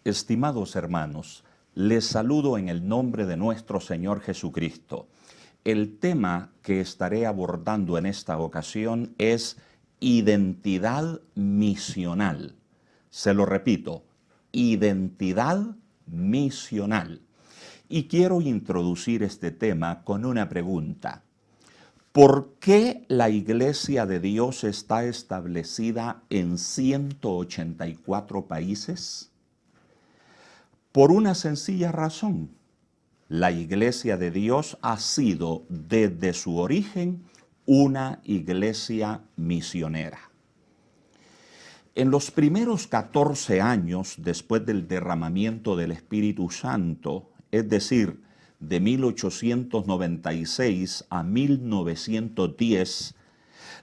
Estimados hermanos, les saludo en el nombre de nuestro Señor Jesucristo. El tema que estaré abordando en esta ocasión es identidad misional. Se lo repito, identidad misional. Y quiero introducir este tema con una pregunta. ¿Por qué la Iglesia de Dios está establecida en 184 países? Por una sencilla razón. La Iglesia de Dios ha sido desde su origen una iglesia misionera. En los primeros 14 años después del derramamiento del Espíritu Santo, es decir, de 1896 a 1910,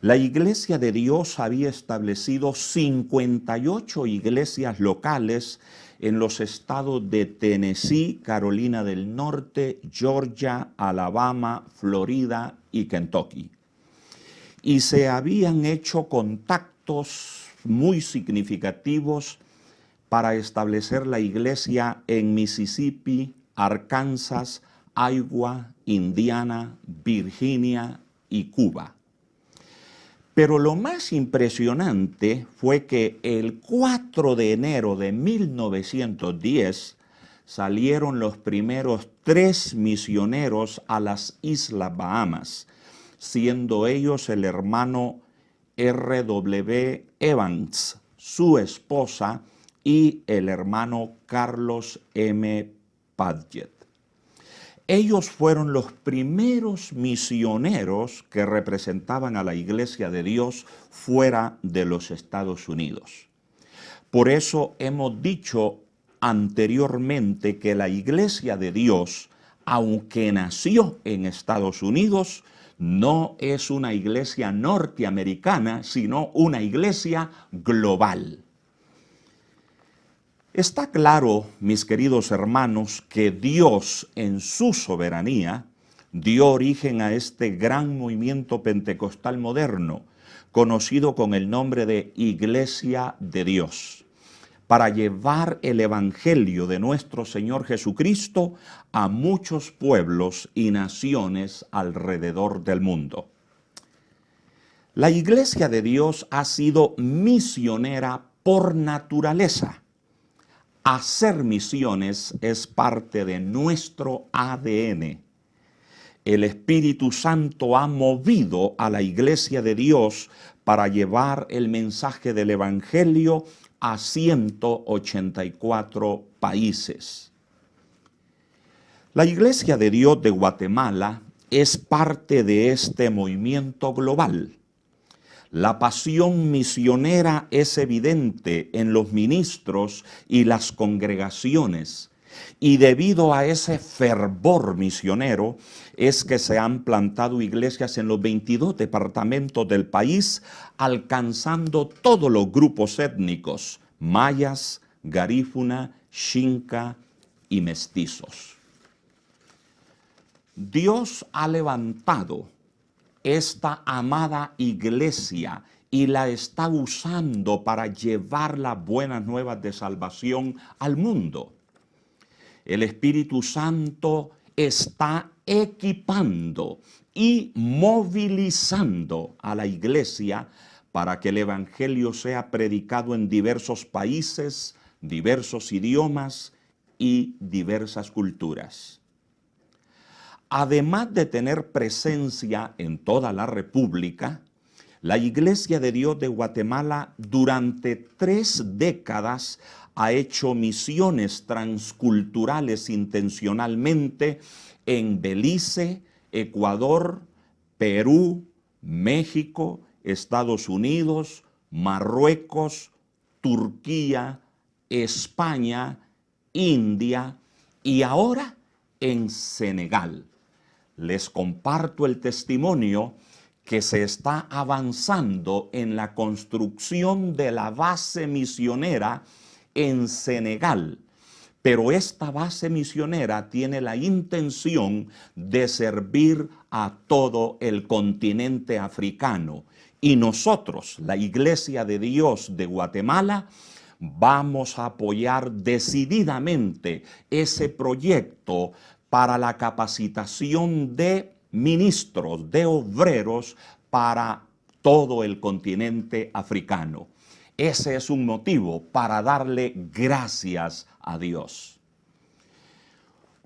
la Iglesia de Dios había establecido 58 iglesias locales en los estados de Tennessee, Carolina del Norte, Georgia, Alabama, Florida y Kentucky. Y se habían hecho contactos muy significativos para establecer la iglesia en Mississippi, Arkansas, Iowa, Indiana, Virginia y Cuba. Pero lo más impresionante fue que el 4 de enero de 1910 salieron los primeros 3 misioneros a las Islas Bahamas, siendo ellos el hermano R.W. Evans, su esposa, y el hermano Carlos M. Paget. Ellos fueron los primeros misioneros que representaban a la Iglesia de Dios fuera de los Estados Unidos. Por eso hemos dicho anteriormente que la Iglesia de Dios, aunque nació en Estados Unidos, no es una iglesia norteamericana, sino una iglesia global. Está claro, mis queridos hermanos, que Dios en su soberanía dio origen a este gran movimiento pentecostal moderno, conocido con el nombre de Iglesia de Dios, para llevar el Evangelio de nuestro Señor Jesucristo a muchos pueblos y naciones alrededor del mundo. La Iglesia de Dios ha sido misionera por naturaleza. Hacer misiones es parte de nuestro ADN. El Espíritu Santo ha movido a la Iglesia de Dios para llevar el mensaje del Evangelio a 184 países. La Iglesia de Dios de Guatemala es parte de este movimiento global. La pasión misionera es evidente en los ministros y las congregaciones, y debido a ese fervor misionero es que se han plantado iglesias en los 22 departamentos del país, alcanzando todos los grupos étnicos, mayas, garífuna, xinca y mestizos. Dios ha levantado esta amada iglesia y la está usando para llevar las buenas nuevas de salvación al mundo. El Espíritu Santo está equipando y movilizando a la iglesia para que el Evangelio sea predicado en diversos países, diversos idiomas y diversas culturas. Además de tener presencia en toda la República, la Iglesia de Dios de Guatemala durante 3 décadas ha hecho misiones transculturales intencionalmente en Belice, Ecuador, Perú, México, Estados Unidos, Marruecos, Turquía, España, India y ahora en Senegal. Les comparto el testimonio que se está avanzando en la construcción de la base misionera en Senegal. Pero esta base misionera tiene la intención de servir a todo el continente africano. Y nosotros, la Iglesia de Dios de Guatemala, vamos a apoyar decididamente ese proyecto para la capacitación de ministros, de obreros para todo el continente africano. Ese es un motivo para darle gracias a Dios.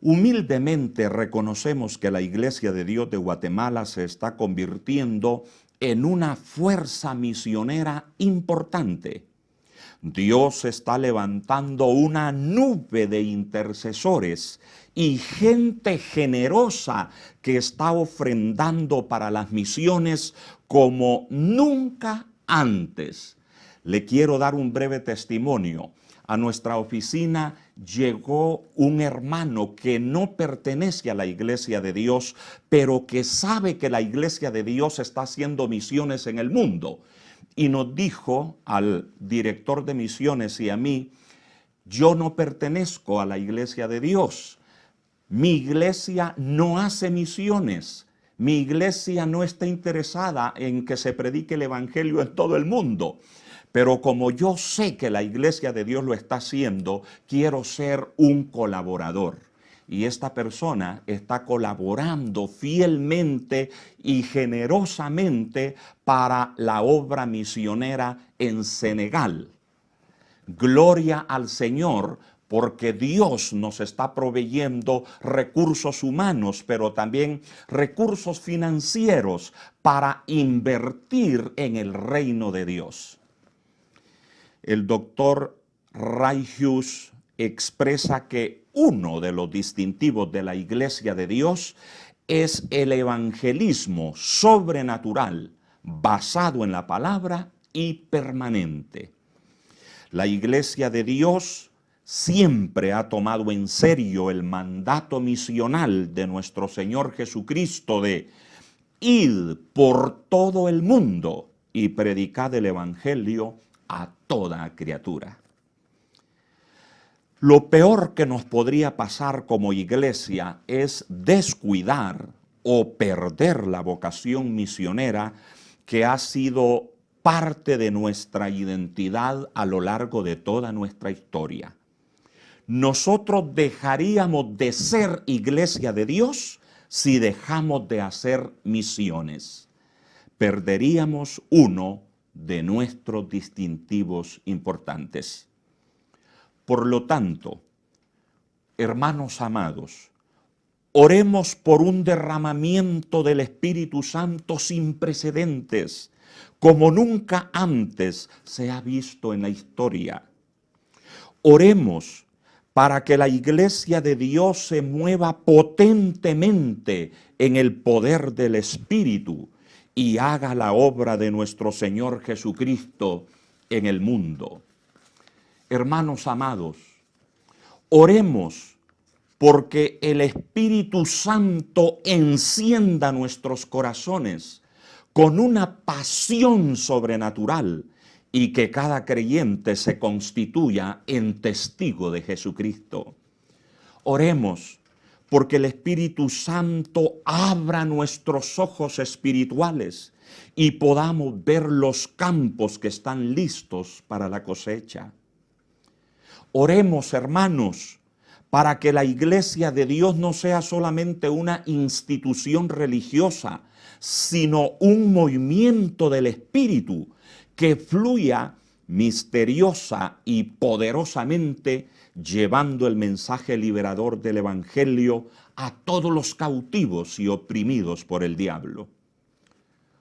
Humildemente reconocemos que la Iglesia de Dios de Guatemala se está convirtiendo en una fuerza misionera importante. Dios está levantando una nube de intercesores y gente generosa que está ofrendando para las misiones como nunca antes. Le quiero dar un breve testimonio. A nuestra oficina llegó un hermano que no pertenece a la Iglesia de Dios, pero que sabe que la Iglesia de Dios está haciendo misiones en el mundo. Y nos dijo al director de misiones y a mí: yo no pertenezco a la Iglesia de Dios. Mi iglesia no hace misiones. Mi iglesia no está interesada en que se predique el Evangelio en todo el mundo. Pero como yo sé que la Iglesia de Dios lo está haciendo, quiero ser un colaborador. Y esta persona está colaborando fielmente y generosamente para la obra misionera en Senegal. Gloria al Señor, porque Dios nos está proveyendo recursos humanos, pero también recursos financieros para invertir en el reino de Dios. El doctor Ray Hughes expresa que uno de los distintivos de la Iglesia de Dios es el evangelismo sobrenatural, basado en la palabra y permanente. La Iglesia de Dios siempre ha tomado en serio el mandato misional de nuestro Señor Jesucristo de id por todo el mundo y predicad el Evangelio a toda criatura. Lo peor que nos podría pasar como iglesia es descuidar o perder la vocación misionera que ha sido parte de nuestra identidad a lo largo de toda nuestra historia. Nosotros dejaríamos de ser iglesia de Dios si dejamos de hacer misiones. Perderíamos uno de nuestros distintivos importantes. Por lo tanto, hermanos amados, oremos por un derramamiento del Espíritu Santo sin precedentes, como nunca antes se ha visto en la historia. Oremos para que la Iglesia de Dios se mueva potentemente en el poder del Espíritu y haga la obra de nuestro Señor Jesucristo en el mundo. Hermanos amados, oremos porque el Espíritu Santo encienda nuestros corazones con una pasión sobrenatural y que cada creyente se constituya en testigo de Jesucristo. Oremos porque el Espíritu Santo abra nuestros ojos espirituales y podamos ver los campos que están listos para la cosecha. Oremos, hermanos, para que la Iglesia de Dios no sea solamente una institución religiosa, sino un movimiento del Espíritu que fluya misteriosa y poderosamente, llevando el mensaje liberador del Evangelio a todos los cautivos y oprimidos por el diablo.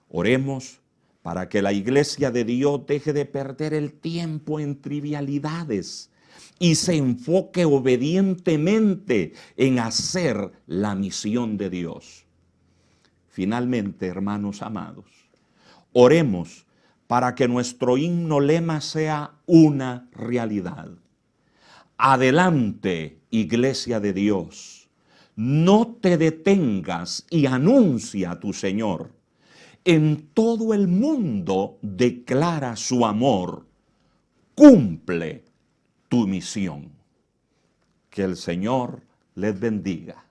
Oremos para que la Iglesia de Dios deje de perder el tiempo en trivialidades y se enfoque obedientemente en hacer la misión de Dios. Finalmente, hermanos amados, oremos para que nuestro himno lema sea una realidad. Adelante, Iglesia de Dios, no te detengas y anuncia a tu Señor. En todo el mundo declara su amor. Cumple tu misión. Que el Señor les bendiga.